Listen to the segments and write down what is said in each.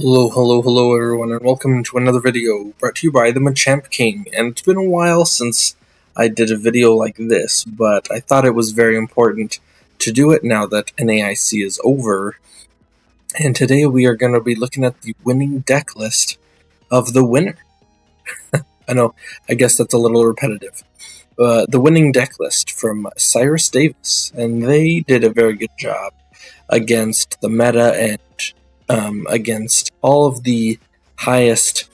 Hello everyone, and welcome to another video brought to you by the Machamp King. And it's been a while since I did a video like this, but I thought it was very important to do it now that NAIC is over. And today we are going to be looking at the winning deck list of the winner. I know, I guess that's a little repetitive. The winning deck list from Cyrus Davis, and they did a very good job against the meta and against all of the highest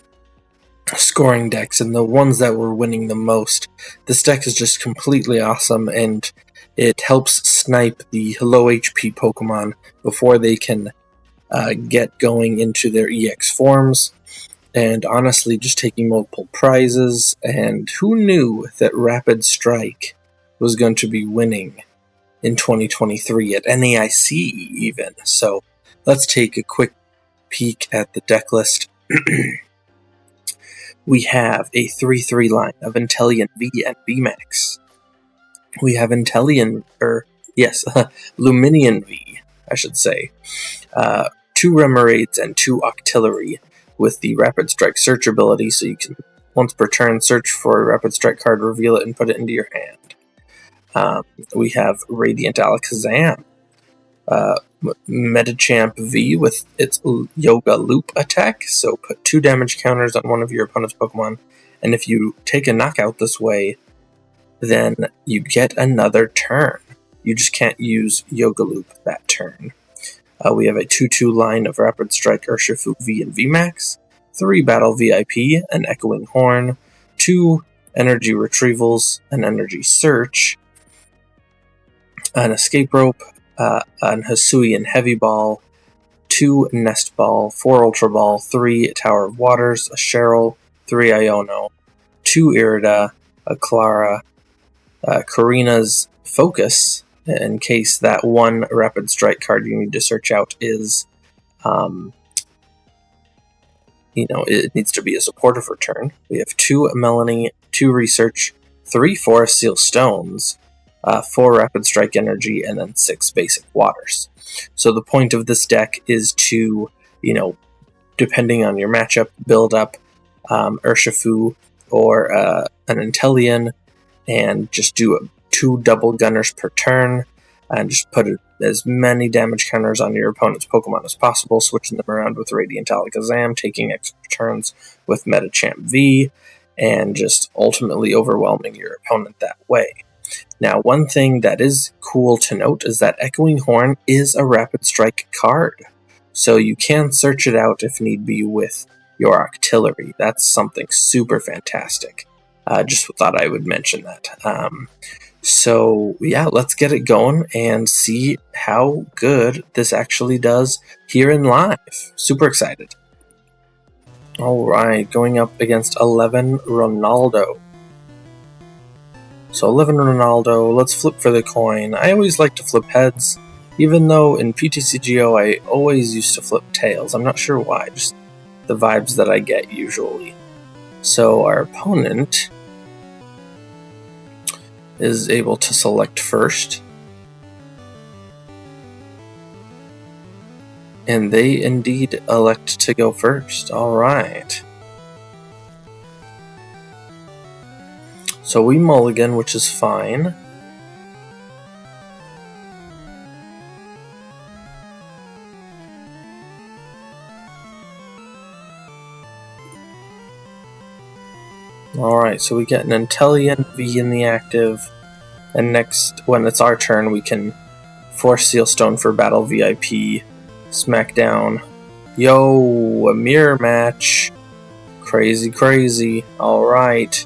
scoring decks and the ones that were winning the most. This deck is just completely awesome, and it helps snipe the low HP Pokemon before they can get going into their EX forms. And honestly, just taking multiple prizes, and who knew that Rapid Strike was going to be winning in 2023 at NAIC even. So let's take a quick peek at the deck list. We have a 3-3 line of Inteleon V and VMAX. We have Lumineon V, I should say. 2 Remoraids and 2 Octillery with the Rapid Strike search ability, so you can, once per turn, search for a Rapid Strike card, reveal it, and put it into your hand. We have Radiant Alakazam. Medicham V with its Yoga Loop attack, so put 2 damage counters on one of your opponent's Pokemon, and if you take a knockout this way, then you get another turn. You just can't use Yoga Loop that turn. We have a 2-2 line of Rapid Strike Urshifu V and VMAX, 3 Battle VIP, an Echoing Horn, 2 Energy Retrievals, an Energy Search, an Escape Rope, an Hisuian Heavy Ball, 2 Nest Ball, 4 Ultra Ball, 3 Tower of Waters, a Cheryl, 3 Iono, 2 Irida, a Klara, Korrina's Focus, in case that one Rapid Strike card you need to search out is, it needs to be a supportive return. We have 2 Melony, 2 Research, 3 Forest Seal Stones, 4 Rapid Strike Energy, and then 6 Basic Waters. So the point of this deck is to, depending on your matchup, build up Urshifu or an Inteleon, and just do 2 double gunners per turn, and just put as many damage counters on your opponent's Pokemon as possible, switching them around with Radiant Alakazam, taking extra turns with Medicham V, and just ultimately overwhelming your opponent that way. Now, one thing that is cool to note is that Echoing Horn is a Rapid Strike card, so you can search it out if need be with your Octillery. That's something super fantastic. Just thought I would mention that. So yeah, let's get it going and see how good this actually does here in live. Super excited. Alright, going up against 11 Ronaldo. So 11 Ronaldo, let's flip for the coin. I always like to flip heads, even though in PTCGO I always used to flip tails. I'm not sure why, just the vibes that I get usually. So our opponent is able to select first, and they indeed elect to go first. Alright. So we mulligan, which is fine. Alright, so we get an Inteleon V in the active, and next, when it's our turn, we can force Seal Stone for Battle VIP, Smackdown. Yo, a mirror match. Crazy, crazy. Alright.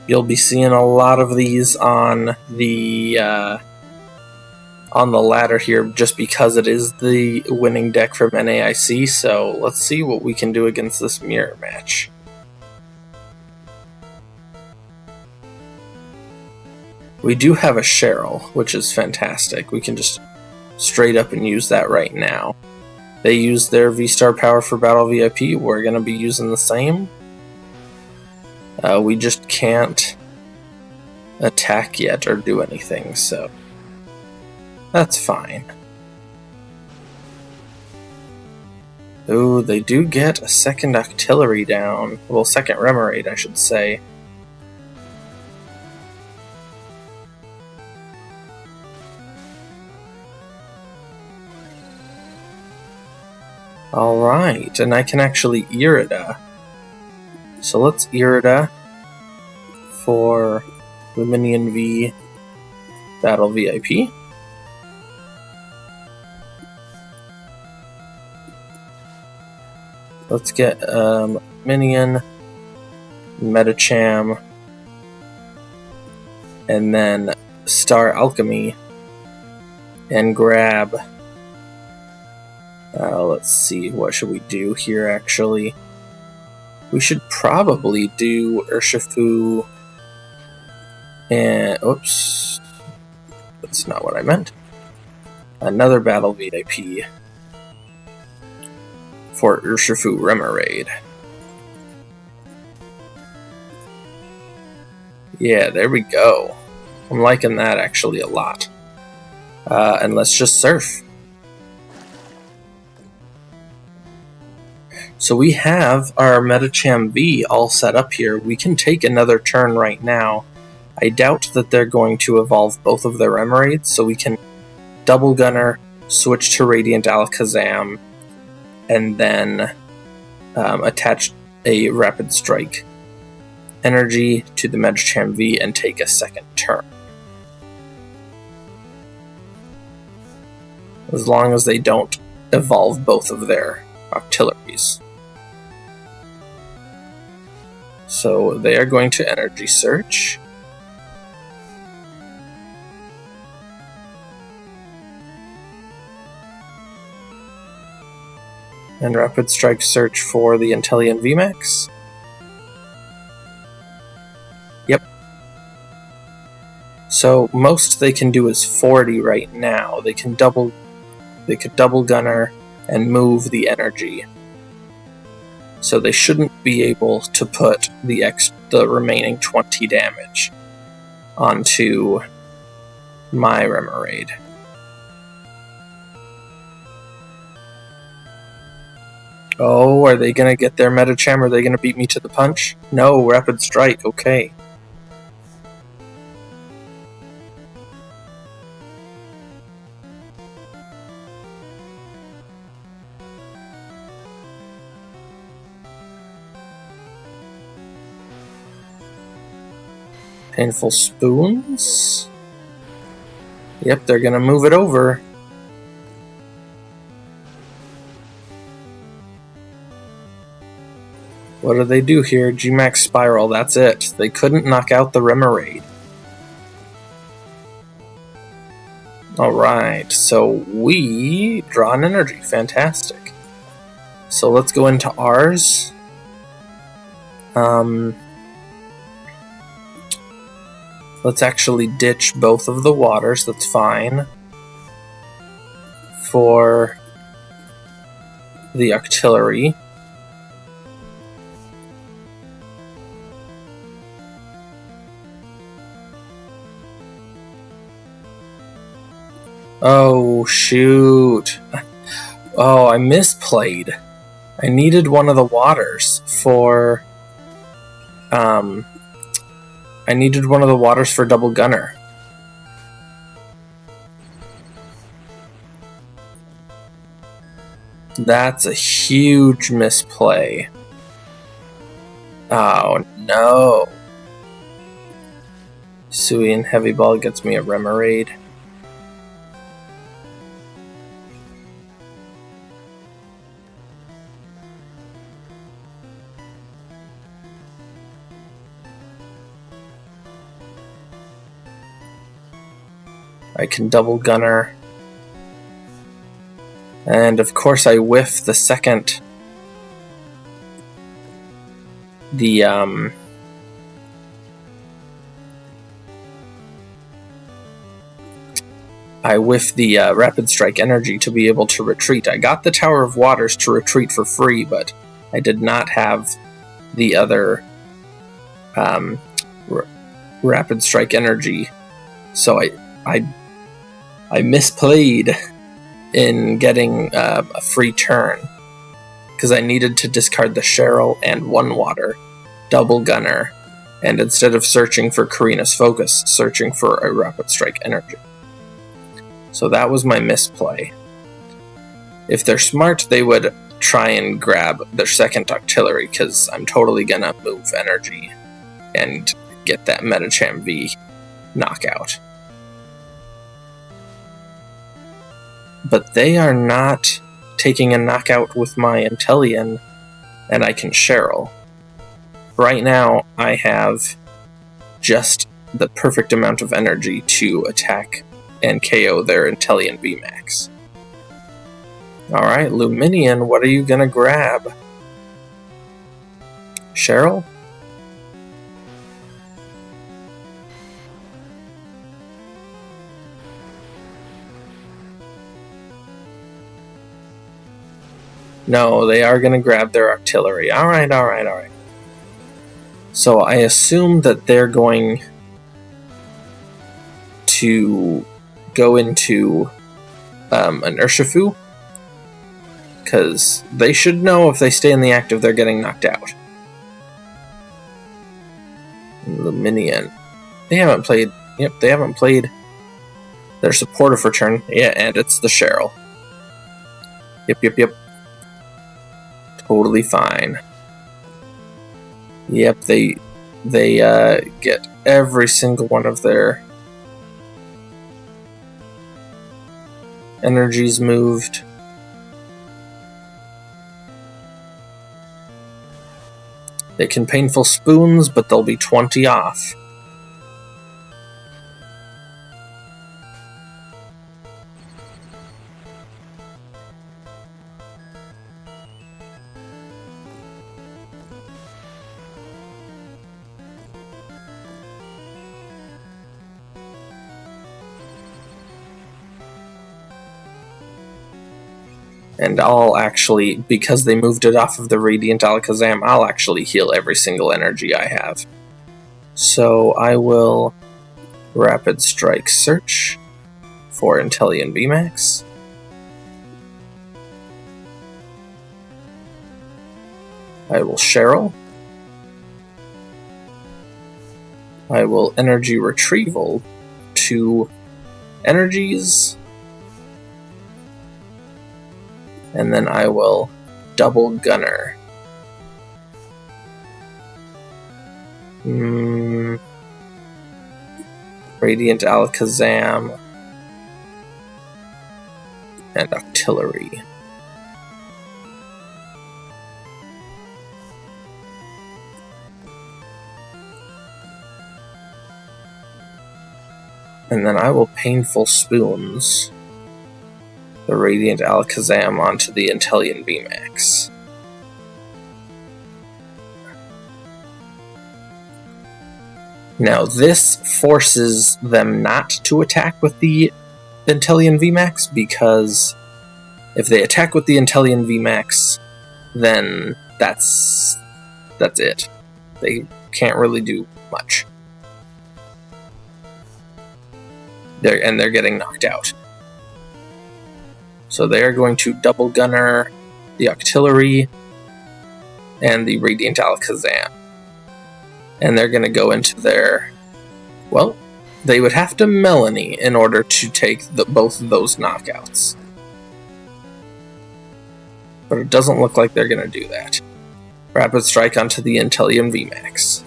You'll be seeing a lot of these on the ladder here, just because it is the winning deck from NAIC. So let's see what we can do against this mirror match. We do have a Cheryl, which is fantastic. We can just straight up and use that right now. They use their V-Star power for Battle VIP. We're going to be using the same. We just can't attack yet or do anything, so that's fine. Ooh, they do get a second Octillery down. Well, second Remoraid, I should say. Alright, and I can actually Irida. So let's Irida for Lumineon V Battle VIP. Let's get Minion, Medicham, and then Star Alchemy, and grab. Let's see, what should we do here actually? We should probably do Urshifu and. Oops. That's not what I meant. Another Battle VIP for Urshifu Remoraid. Yeah, there we go. I'm liking that actually a lot. And let's just surf. So we have our Medicham V all set up here. We can take another turn right now. I doubt that they're going to evolve both of their Remoraids, so we can double gunner, switch to Radiant Alakazam, and then attach a Rapid Strike energy to the Medicham V and take a second turn. As long as they don't evolve both of their Octilleries. So they are going to Energy Search. And Rapid Strike Search for the Inteleon VMAX. Yep. So most they can do is 40 right now. They could double gunner and move the energy. So they shouldn't be able to put the remaining 20 damage onto my Remoraid. Oh, are they gonna get their Medicham? Are they gonna beat me to the punch? No, Rapid Strike, okay. Painful Spoons. Yep, they're gonna move it over. What do they do here? G-Max Spiral, that's it. They couldn't knock out the Remoraid. Alright, so we draw an energy. Fantastic. So let's go into ours. Let's actually ditch both of the waters, that's fine. For the Octillery. Oh, shoot. Oh, I misplayed. I needed one of the waters for... I needed one of the waters for double gunner. That's a huge misplay. Oh, no. Hisuian Heavy Ball gets me a Remoraid. I can double gunner. And of course I whiff the second. I whiff the Rapid Strike energy to be able to retreat. I got the Tower of Waters to retreat for free, but I did not have the other Rapid Strike energy. So I misplayed in getting a free turn. because I needed to discard the Cheryl and 1 water, double gunner, and instead of searching for Korrina's focus, searching for a Rapid Strike energy. So that was my misplay. If they're smart, they would try and grab their second Octillery, because I'm totally gonna move energy and get that Medicham V knockout. But they are not taking a knockout with my Inteleon, and I can Cheryl. Right now, I have just the perfect amount of energy to attack and KO their Inteleon VMAX. Alright, Lumineon, what are you gonna grab? Cheryl? No, they are gonna grab their Octillery. Alright. So I assume that they're going to go into an Urshifu, because they should know if they stay in the active they're getting knocked out. Lumineon. They haven't played... Yep, they haven't played their supportive return. Yeah, and it's the Cheryl. Yep. Totally fine. Yep, they get every single one of their energies moved. They can Painful Spoons, but they'll be 20 off. And I'll actually, because they moved it off of the Radiant Alakazam, I'll actually heal every single energy I have. So I will Rapid Strike Search for Inteleon VMAX. I will Cheryl. I will Energy Retrieval 2 energies. And then I will double gunner. Radiant Alakazam and Octillery. And then I will Painful Spoons the Radiant Alakazam onto the Inteleon VMAX. Now this forces them not to attack with the Inteleon VMAX, because if they attack with the Inteleon VMAX, then that's it. They can't really do much. They're getting knocked out. So they are going to double gunner the Octillery and the Radiant Alakazam. And they're going to go into their... Well, they would have to Melony in order to take both of those knockouts. But it doesn't look like they're going to do that. Rapid Strike onto the Inteleon VMAX.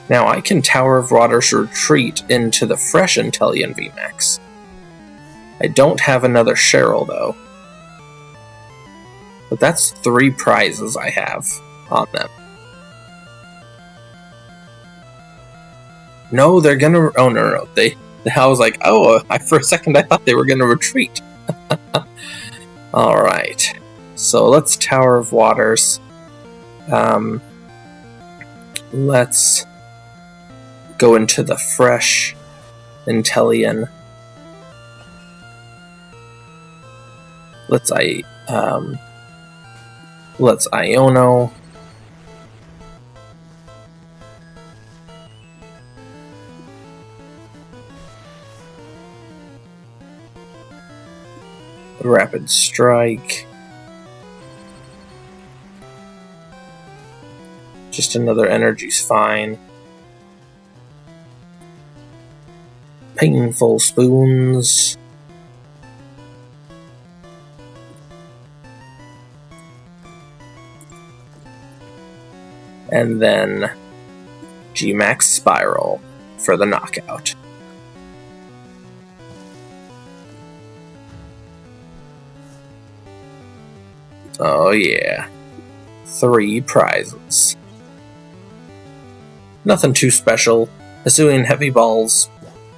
Now I can Tower of Waters retreat into the fresh Inteleon VMAX. I don't have another Cheryl though. But that's 3 prizes I have on them. No, they're gonna... Oh, no. I was like, oh, for a second I thought they were gonna retreat. Alright. So let's Tower of Waters. Let's go into the fresh Inteleon. Let's Iono. Rapid Strike. Just another Energy's fine. Painful Spoons. And then G-Max Spiral for the knockout. Oh yeah. 3 prizes. Nothing too special. Hisuian Heavy Balls,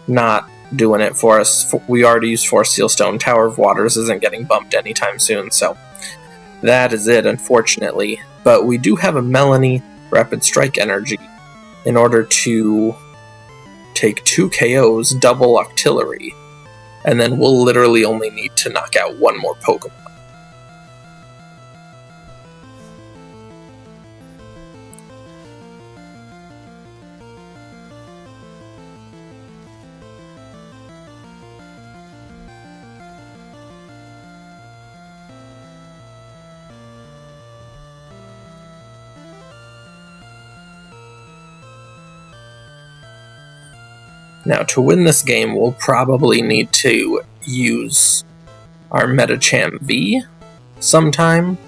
not doing it for us. We already used Force Seal Stone. Tower of Waters isn't getting bumped anytime soon, so that is it, unfortunately. But we do have a Melony Rapid Strike Energy in order to take 2 KOs, double Octillery, and then we'll literally only need to knock out 1 more Pokemon. Now, to win this game, we'll probably need to use our Medicham V sometime.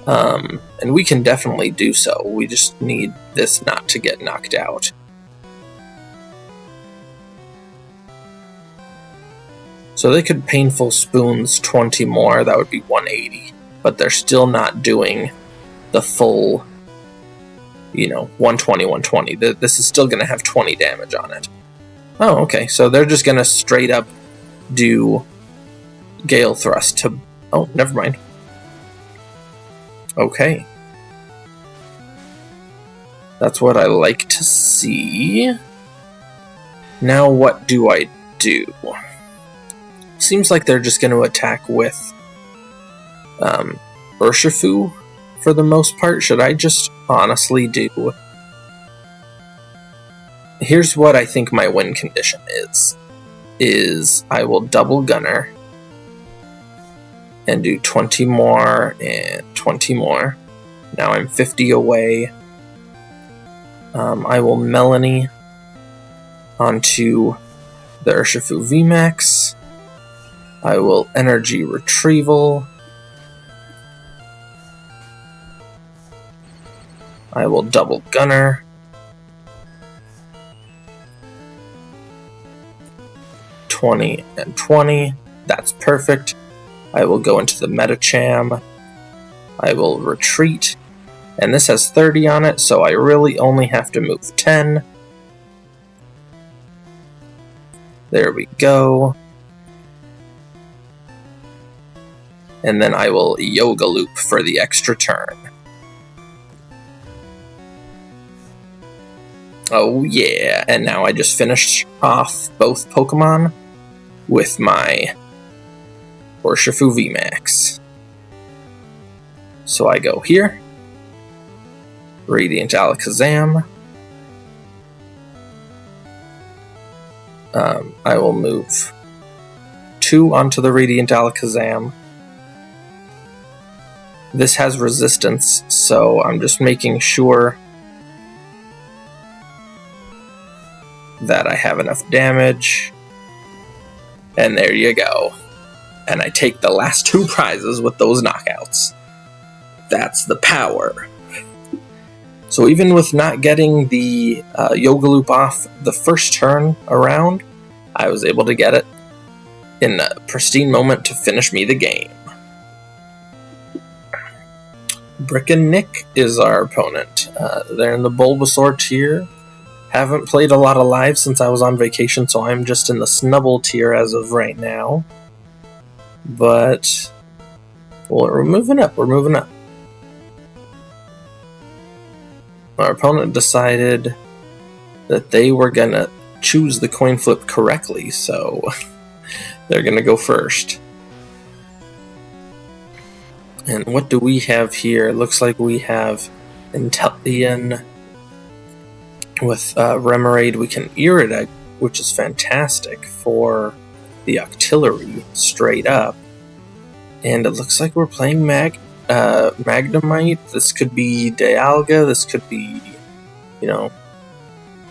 And we can definitely do so. We just need this not to get knocked out. So they could Painful Spoons 20 more, that would be 180. But they're still not doing the full, 120, 120. This is still going to have 20 damage on it. Oh, okay, so they're just gonna straight up do Gale Thrust to... Oh, never mind. Okay. That's what I like to see. Now what do I do? Seems like they're just gonna attack with Urshifu for the most part. Should I just honestly do... Here's what I think my win condition is I will double Gunner and do 20 more and 20 more. Now I'm 50 away. I will Melony onto the Urshifu VMAX. I will Energy Retrieval. I will double Gunner. 20 and 20. That's perfect. I will go into the Medicham. I will retreat. And this has 30 on it, so I really only have to move 10. There we go. And then I will Yoga Loop for the extra turn. Oh yeah, and now I just finished off both Pokemon with my Urshifu VMAX. So I go here, Radiant Alakazam. I will move 2 onto the Radiant Alakazam. This has resistance, so I'm just making sure that I have enough damage. And there you go. And I take the last 2 prizes with those knockouts. That's the power. So even with not getting the Yoga Loop off the first turn around, I was able to get it in a pristine moment to finish me the game. Brick and Nick is our opponent. They're in the Bulbasaur tier. Haven't played a lot of live since I was on vacation, so I'm just in the Snubble tier as of right now. But, well, we're moving up, Our opponent decided that they were gonna choose the coin flip correctly, so they're gonna go first. And what do we have here? It looks like we have Inteleon with Remoraid. We can Irida, which is fantastic for the Octillery straight up. And it looks like we're playing Magnemite. This could be Dialga. This could be, you know,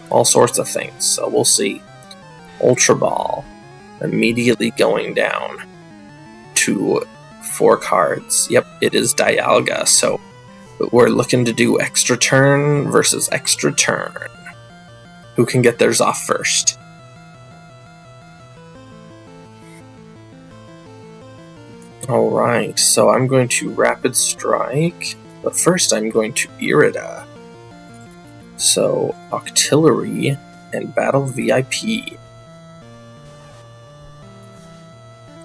all sorts of things. So we'll see. Ultra Ball. Immediately going down to 4 cards. Yep, it is Dialga. So we're looking to do extra turn versus extra turn. Who can get theirs off first? Alright, so I'm going to Rapid Strike, but first I'm going to Irida. So, Octillery and Battle VIP.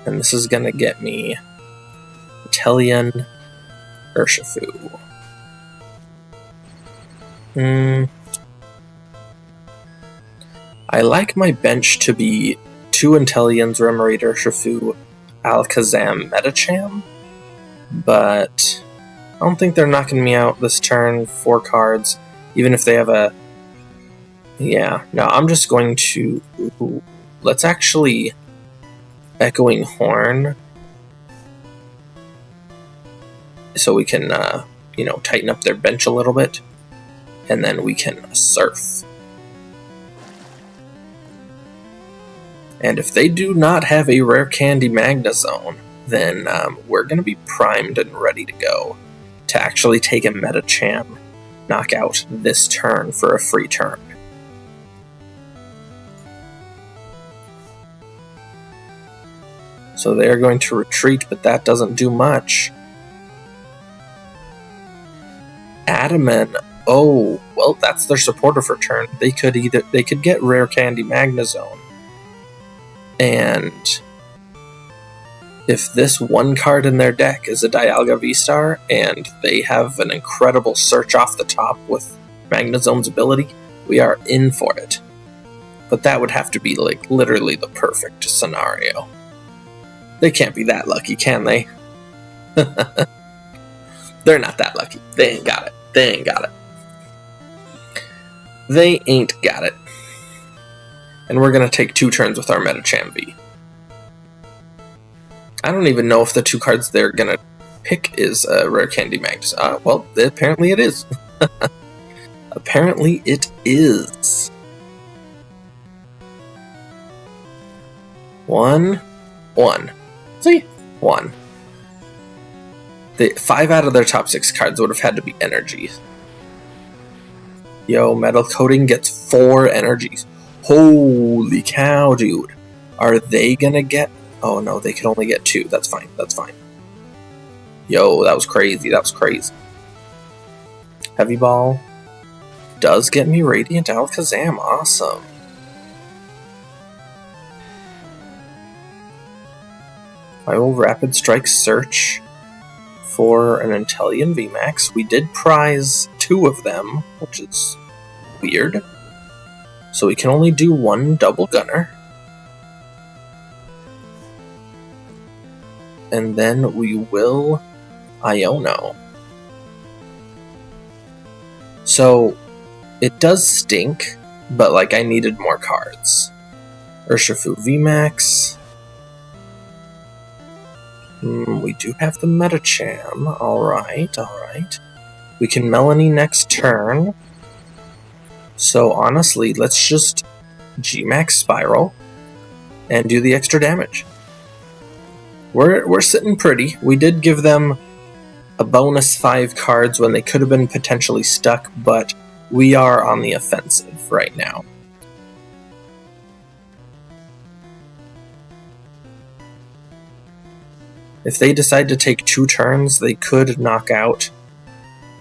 And this is going to get me Inteleon Urshifu. I like my bench to be 2 Inteleons, Remoraid Urshifu, Alakazam Medicham, but I don't think they're knocking me out this turn. 4 cards, even if they have a... Yeah, no, I'm just going to... Let's actually Echoing Horn, so we can, you know, tighten up their bench a little bit, and then we can Surf. And if they do not have a Rare Candy Magnezone, then we're going to be primed and ready to go to actually take a Medicham knockout this turn for a free turn. So they're going to retreat, but that doesn't do much. Adaman, oh, well, that's their supporter for turn. They could get Rare Candy Magnezone. And if this 1 card in their deck is a Dialga V-Star, and they have an incredible search off the top with Magnezone's ability, we are in for it. But that would have to be, like, literally the perfect scenario. They can't be that lucky, can they? They're not that lucky. They ain't got it. They ain't got it. They ain't got it. And we're going to take 2 turns with our Medicham V. I don't even know if the 2 cards they're going to pick is Rare Candy Mags. Well, apparently it is. Apparently it is. 1, 1. See? 1. 5 out of their top 6 cards would have had to be energies. Yo, Metal Coating gets 4 energies. Holy cow, dude. Are they gonna get... Oh no, they can only get 2. That's fine, that's fine. Yo, that was crazy, that was crazy. Heavy Ball does get me Radiant Alakazam, awesome. I will Rapid Strike Search for an Inteleon VMAX. We did prize 2 of them, which is weird. So we can only do 1 Double Gunner. And then we will Iono. So it does stink, but like I needed more cards. Urshifu VMAX. We do have the Medicham. Alright, alright. We can Melony next turn. So honestly, let's just G-Max Spiral and do the extra damage. We're sitting pretty. We did give them a bonus 5 cards when they could have been potentially stuck, but we are on the offensive right now. If they decide to take 2 turns, they could knock out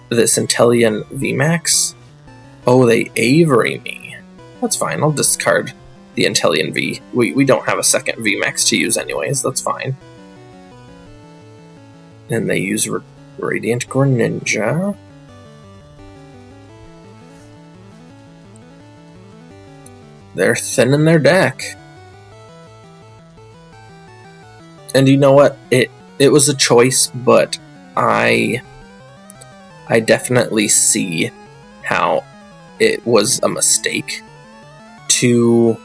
this Inteleon VMAX. Oh, they Avery me. That's fine, I'll discard the Inteleon V. We don't have a second VMAX to use anyways, that's fine. And they use Radiant Greninja. They're thinning their deck. And you know what? It was a choice, but I definitely see how it was a mistake to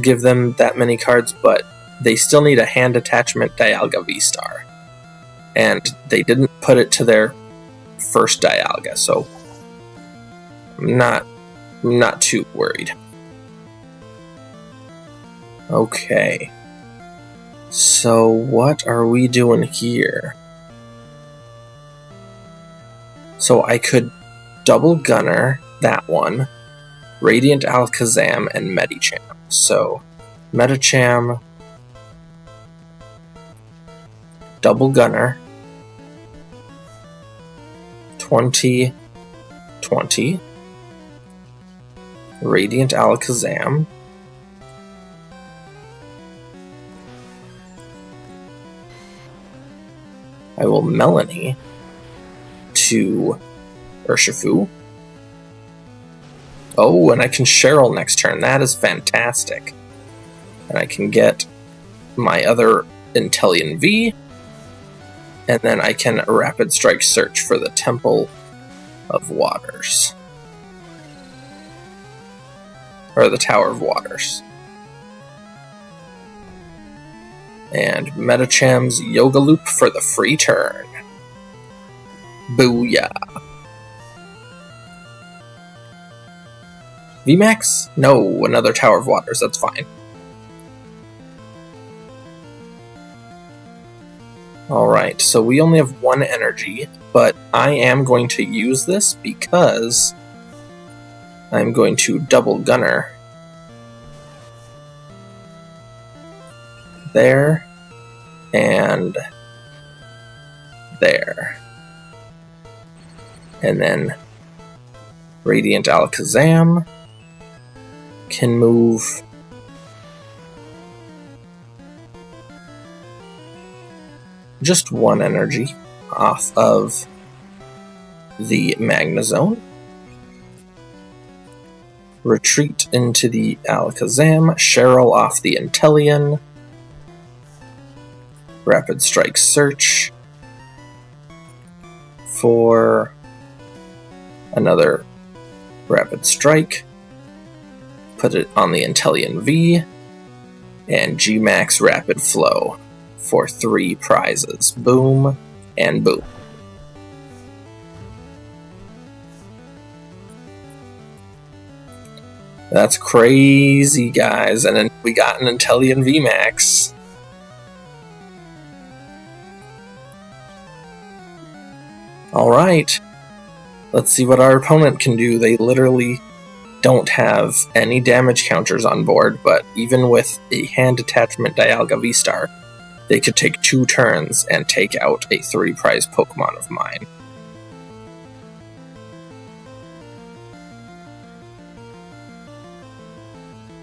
give them that many cards, but they still need a hand attachment Dialga V-Star. And they didn't put it to their first Dialga, so I'm not too worried. Okay. So what are we doing here? So I could double Gunner that one, Radiant Alakazam, and Medicham. So Medicham, double Gunner, 20, 20, Radiant Alakazam, I will Melony to Urshifu. Oh, and I can Cheryl next turn. That is fantastic. And I can get my other Inteleon V. And then I can Rapid Strike Search for the Temple of Waters. Or the Tower of Waters. And Medicham's Yoga Loop for the free turn. Booyah. VMAX? No, another Tower of Waters, that's fine. Alright, so we only have one energy, but I am going to use this because I'm going to double Gunner. There, and there. And then Radiant Alakazam can move just one energy off of the Magnezone. Retreat into the Alakazam, Cheryl off the Inteleon. Rapid Strike Search for another Rapid Strike. Put it on the Inteleon V. And G-Max Rapid Flow for 3 prizes. Boom and boom. That's crazy, guys. And then we got an Inteleon VMAX. Alright, let's see what our opponent can do. They literally don't have any damage counters on board, but even with a hand attachment Dialga V-Star, they could take 2 turns and take out a 3-prize Pokemon of mine.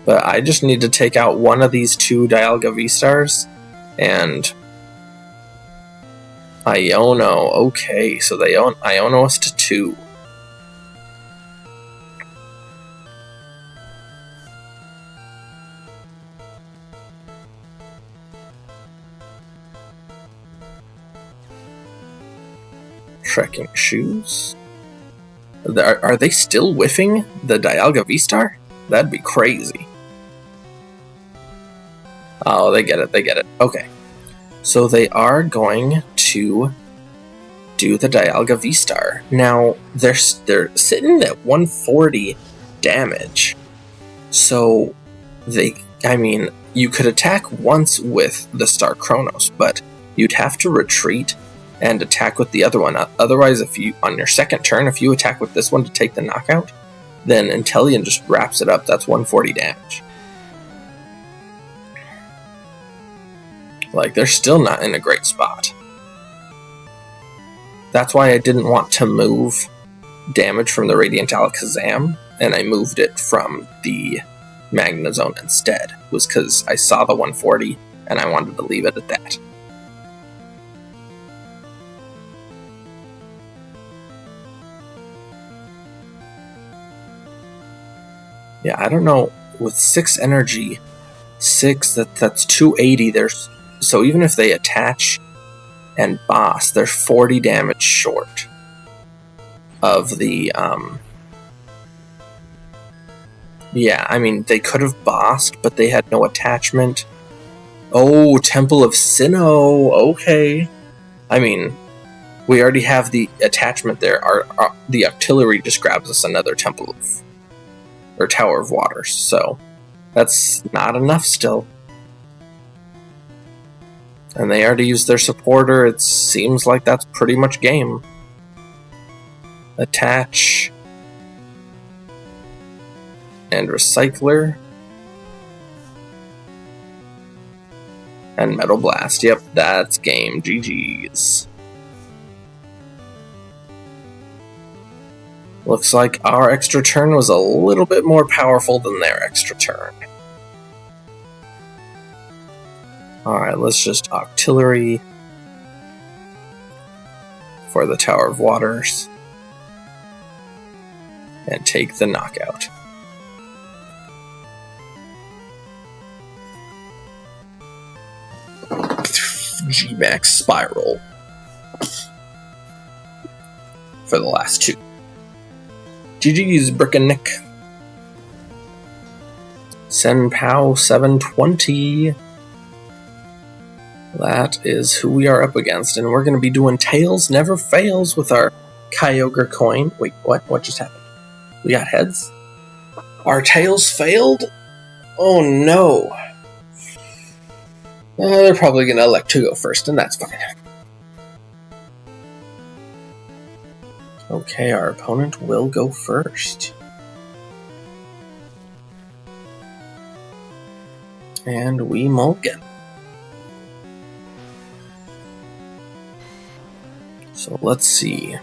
But I just need to take out one of these 2 Dialga V-Stars, and Iono. Okay, so they Iono us to 2. Trekking Shoes. Are they still whiffing the Dialga V-Star? That'd be crazy. Oh, they get it, they get it. Okay. So they are going to do the Dialga V-Star. Now, they're sitting at 140 damage. So, you could attack once with the Star Chronos, but you'd have to retreat and attack with the other one. Otherwise, on your second turn, if you attack with this one to take the knockout, then Inteleon just wraps it up. That's 140 damage. Like, they're still not in a great spot. That's why I didn't want to move damage from the Radiant Alakazam, and I moved it from the Magnezone instead. Was because I saw the 140, and I wanted to leave it at that. Yeah, I don't know. With 6 energy, 6, that's 280. So even if they attach and boss, they're 40 damage short of the, yeah, I mean, they could have bossed, but they had no attachment. Oh, Temple of Sinnoh. Okay. I mean, we already have the attachment there. The Octillery just grabs us another Temple of... or Tower of Waters, so that's not enough still. And they already used their supporter. It seems like that's pretty much game. Attach. And Recycler. And Metal Blast. Yep, that's game. GG's. Looks like our extra turn was a little bit more powerful than their extra turn. Alright, let's just Octillery for the Tower of Waters and take the knockout. G-Max Spiral for the last two. GG's, Brickanick. Senpou 720. That is who we are up against, and we're going to be doing Tails Never Fails with our Kyogre coin. Wait, what? What just happened? We got heads? Our Tails failed? Oh no. They're probably going to elect to go first, and that's fine. Okay, our opponent will go first. And we mulligan. So let's see.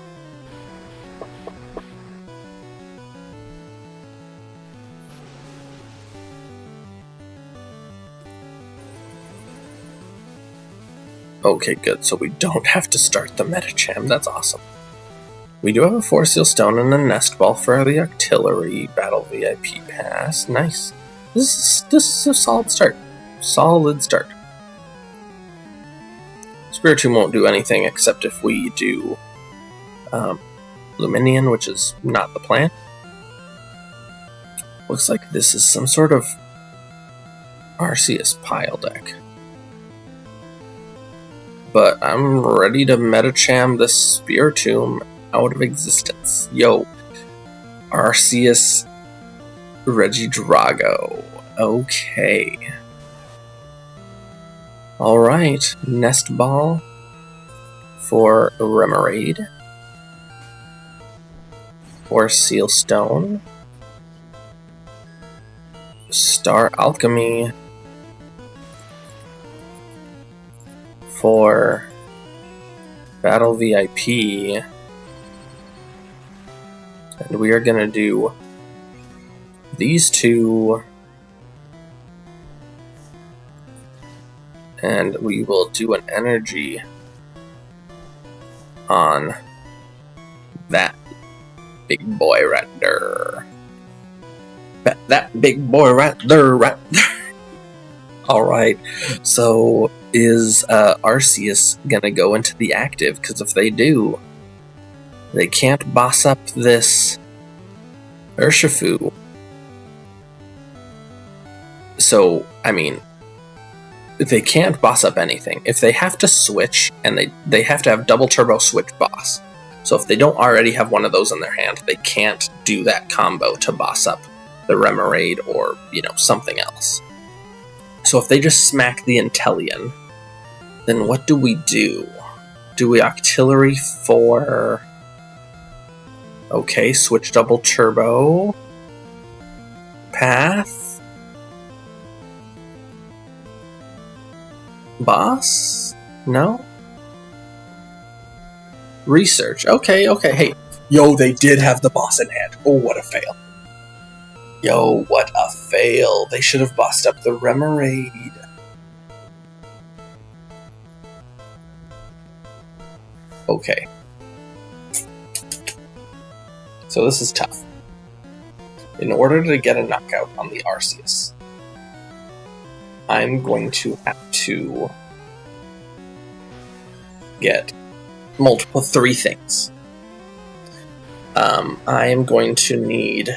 Okay, good. So we don't have to start the Medicham. That's awesome. We do have a Force Seal Stone and a Nest Ball for the Octillery Battle VIP Pass. Nice. This is a solid start. Solid start. Spiritomb won't do anything except if we do Lumineon, which is not the plan. Looks like this is some sort of Arceus pile deck. But I'm ready to Medicham this Spiritomb out of existence. Yo, Arceus Regidrago. Okay. Alright, Nest Ball for Remoraid. For Seal Stone. Star Alchemy for Battle VIP. And we are going to do these two. And we will do an energy on that big boy right there. That big boy right there, right there. Alright, so is Arceus gonna go into the active? Because if they do, they can't boss up this Urshifu. So, I mean, they can't boss up anything. If they have to switch, and they have to have double turbo switch boss. So if they don't already have one of those in their hand, they can't do that combo to boss up the Remoraid or, something else. So if they just smack the Inteleon, then what do we do? Do we Octillery for... Okay, switch double turbo. Path. Boss? No? Research. Okay, hey. Yo, they did have the boss in hand. Oh, what a fail. Yo, what a fail. They should have bossed up the Remoraid. Okay. So this is tough. In order to get a knockout on the Arceus, I'm going to have to get three things. I am going to need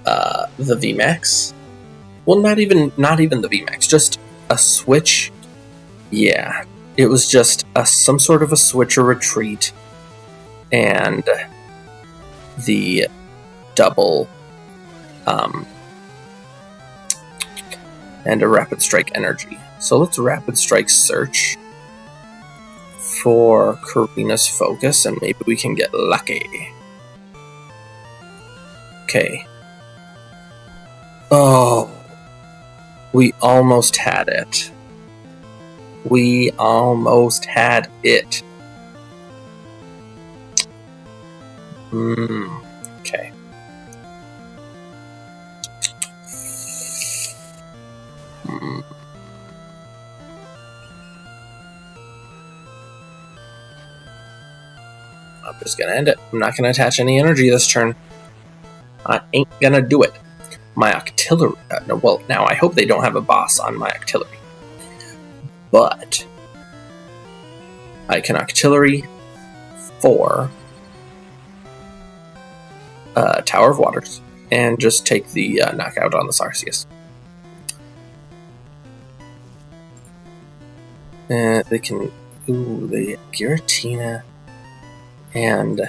the VMAX Well, not even the VMAX, just a switch. Yeah, it was just some sort of a switch or retreat, and the double, and a rapid strike energy. So let's rapid strike search for Korrina's focus, and maybe we can get lucky. Okay. Oh, we almost had it. We almost had it. Okay. I'm just gonna end it. I'm not gonna attach any energy this turn. I ain't gonna do it. My Octillery... no, well, now I hope they don't have a boss on my Octillery. But I can Octillery for Tower of Waters and just take the knockout on the Sarsius. They can... Ooh, they have Giratina and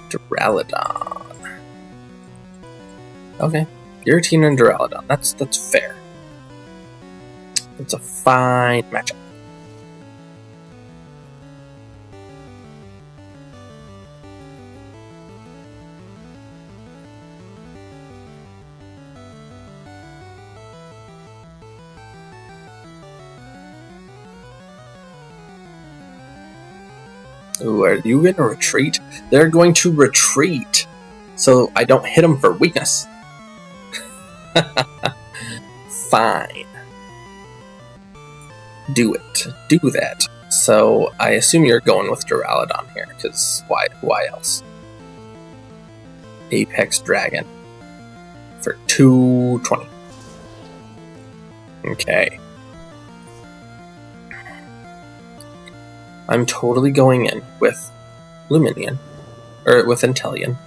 Duraludon. Okay, Giratina and Duraludon. That's fair. It's a fine matchup. Ooh, are you going to retreat? They're going to retreat, so I don't hit them for weakness. Fine. Do it. Do that. So I assume you're going with Duraludon here, because why else? Apex Dragon for 220. Okay. I'm totally going in with Lumineon, or with Inteleon,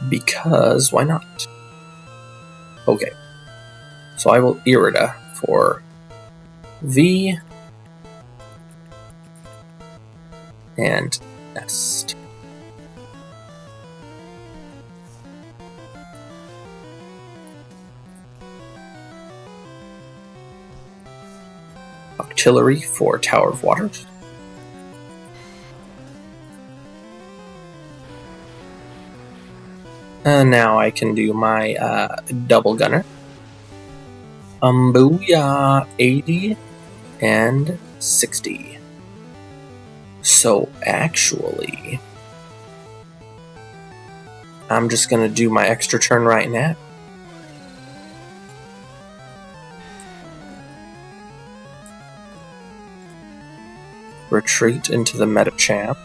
because why not? Okay, so I will Irida for V and Nest. Octillery for Tower of Waters. And now I can do my double gunner. Booyah, 80 and 60. So actually, I'm just going to do my extra turn right now. Retreat into the Medicham.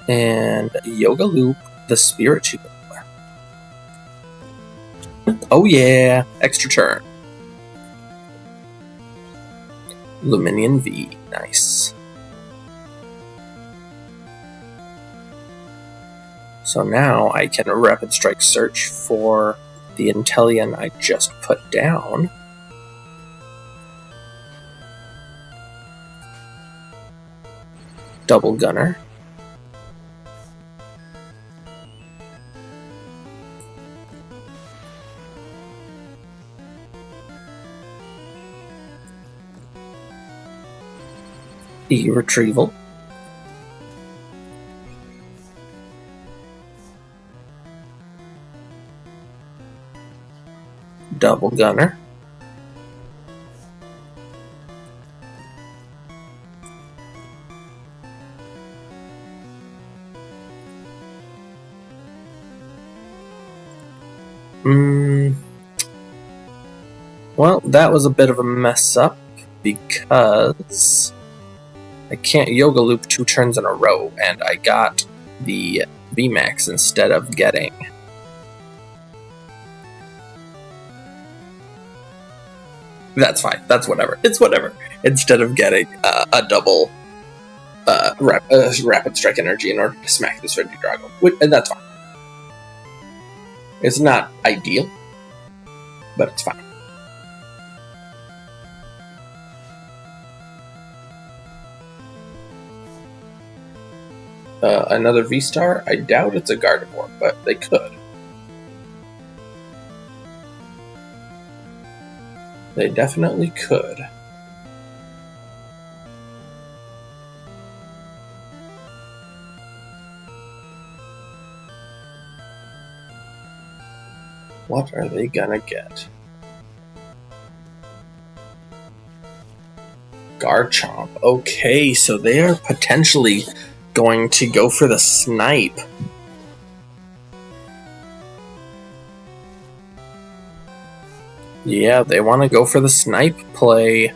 And Yoga Loop the Spiritomb. Oh yeah, extra turn. Lumineon V, nice. So now I can rapid strike search for the Inteleon I just put down. Double gunner. Retrieval. Double gunner. Well, that was a bit of a mess up because I can't Yoga Loop 2 turns in a row, and I got the VMAX instead of getting... That's fine. That's whatever. It's whatever. Instead of getting a double rapid strike energy in order to smack this Regidrago. And that's fine. It's not ideal, but it's fine. Another V-Star? I doubt it's a Gardevoir, but they could. They definitely could. What are they gonna get? Garchomp. Okay, so they are potentially going to go for the snipe. Yeah, they want to go for the snipe play.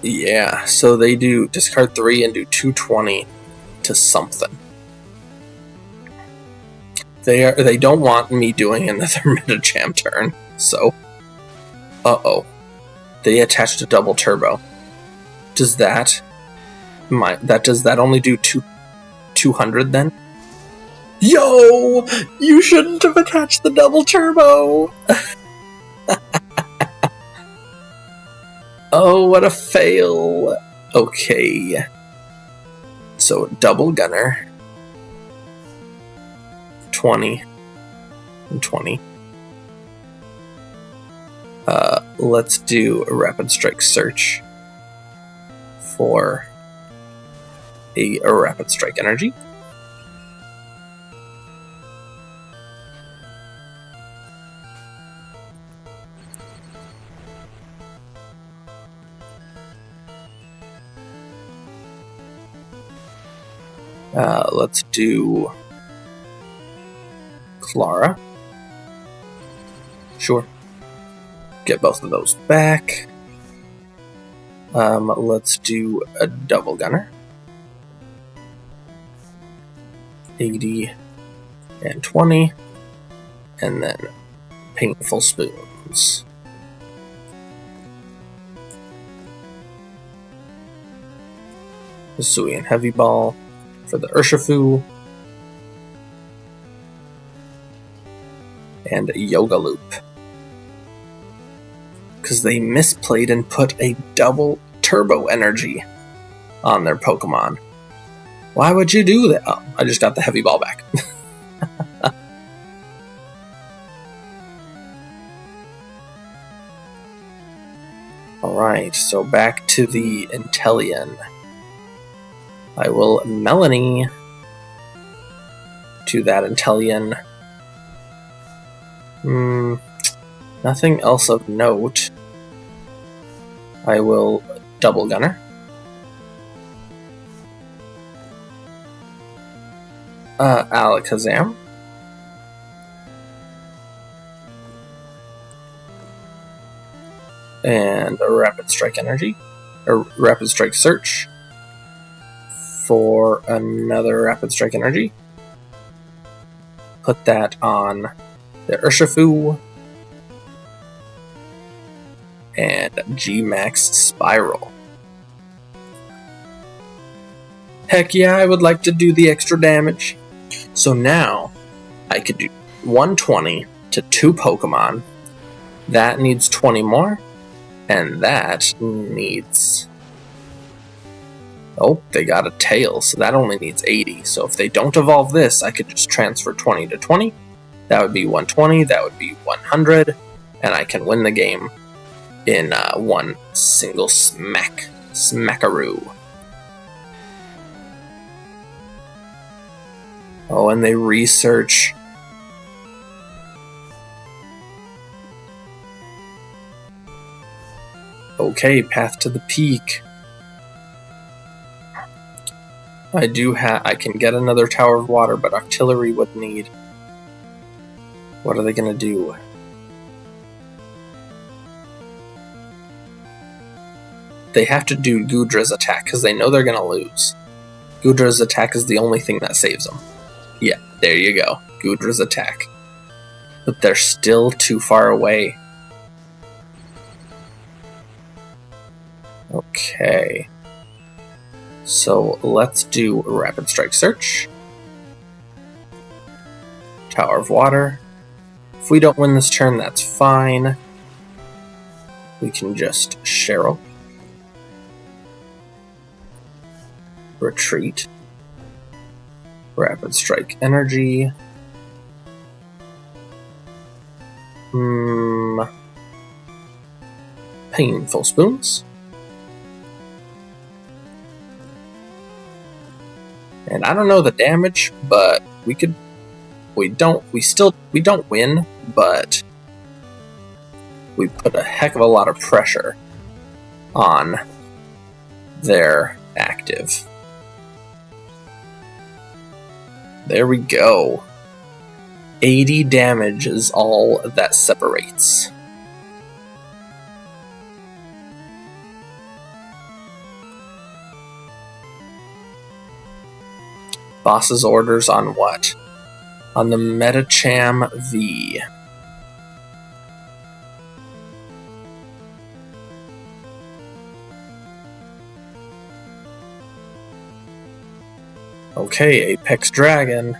Yeah, so they do discard 3 and do 220 to something. They don't want me doing another Medicham turn, so uh-oh. They attached a double turbo. Does that only do 200 then? Yo! You shouldn't have attached the double turbo! Oh, what a fail. Okay. So, double gunner. 20. And 20. Let's do a Rapid Strike Search for a Rapid Strike Energy. Let's do Klara. Sure. Get both of those back. Let's do a double gunner. 80 and 20. And then Painful Spoons. Hisuian Heavy Ball for the Urshifu. And a Yoga Loop. Because they misplayed and put a double turbo energy on their Pokemon. Why would you do that? Oh, I just got the heavy ball back. Alright, so back to the Inteleon. I will Melony to that Inteleon. Nothing else of note. I will double gunner. Alakazam. And a Rapid Strike Energy. Or Rapid Strike Search. For another Rapid Strike Energy. Put that on the Urshifu. And G-Max Spiral. Heck yeah, I would like to do the extra damage. So now, I could do 120 to 2 Pokemon. That needs 20 more. And that needs... Oh, they got a tail, so that only needs 80. So if they don't evolve this, I could just transfer 20 to 20. That would be 120, that would be 100. And I can win the game in one single smackaroo. Oh, and they research. Okay, Path to the Peak. I can get another Tower of Water, but Octillery would need. What are they gonna do? They have to do Goodra's attack, because they know they're gonna lose. Goodra's attack is the only thing that saves them. Yeah, there you go. Goodra's attack. But they're still too far away. Okay. So let's do a Rapid Strike Search. Tower of Water. If we don't win this turn, that's fine. We can just Cheryl. Retreat. Rapid Strike Energy. Painful Spoons. And I don't know the damage, but we don't win, but we put a heck of a lot of pressure on their active. There we go. 80 damage is all that separates. Boss's orders on what? On the Medicham V. Okay, Apex Dragon.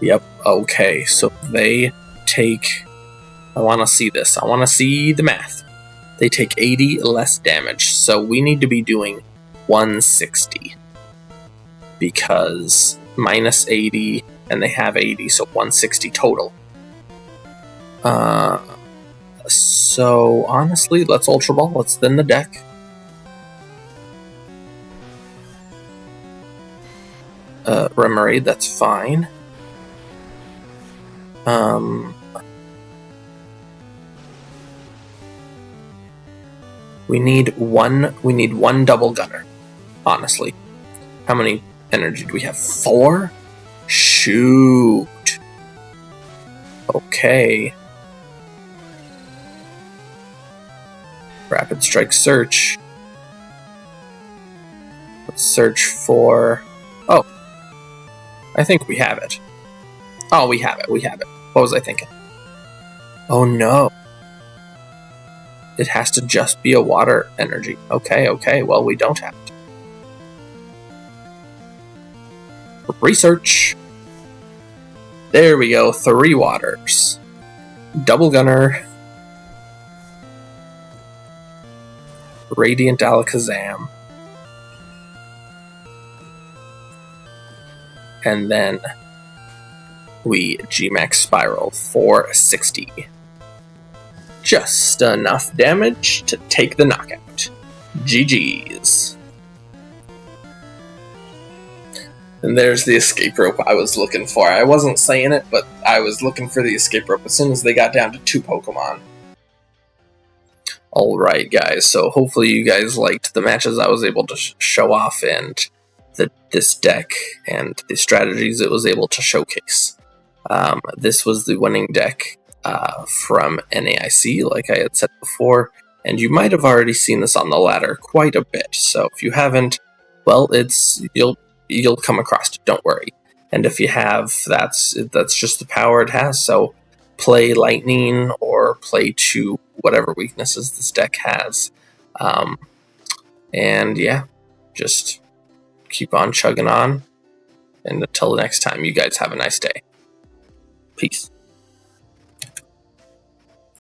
Yep, okay, so they take... I want to see this. I want to see the math. They take 80 less damage, so we need to be doing 160. Because minus 80, and they have 80, so 160 total. So, honestly, let's Ultra Ball. Let's thin the deck. Remoraid, that's fine. We need one double gunner, honestly. How many energy do we have? 4? Shoot. Okay. Rapid Strike Search. Let's search for... Oh. I think we have it. Oh, we have it. What was I thinking? Oh no. It has to just be a water energy. Okay, well, we don't have it. Research. There we go, 3 waters. Double gunner. Radiant Alakazam. And then we VMAX Spiral for 60. Just enough damage to take the knockout. GG's. And there's the escape rope I was looking for. I wasn't saying it, but I was looking for the escape rope as soon as they got down to 2 Pokemon. Alright guys, so hopefully you guys liked the matches I was able to show off and this deck and the strategies it was able to showcase. This was the winning deck from NAIC, like I had said before, and you might have already seen this on the ladder quite a bit, so if you haven't, well, you'll come across it, don't worry. And if you have, that's just the power it has, so play Lightning or play to whatever weaknesses this deck has. And yeah, just keep on chugging on, and until the next time, you guys have a nice day. Peace.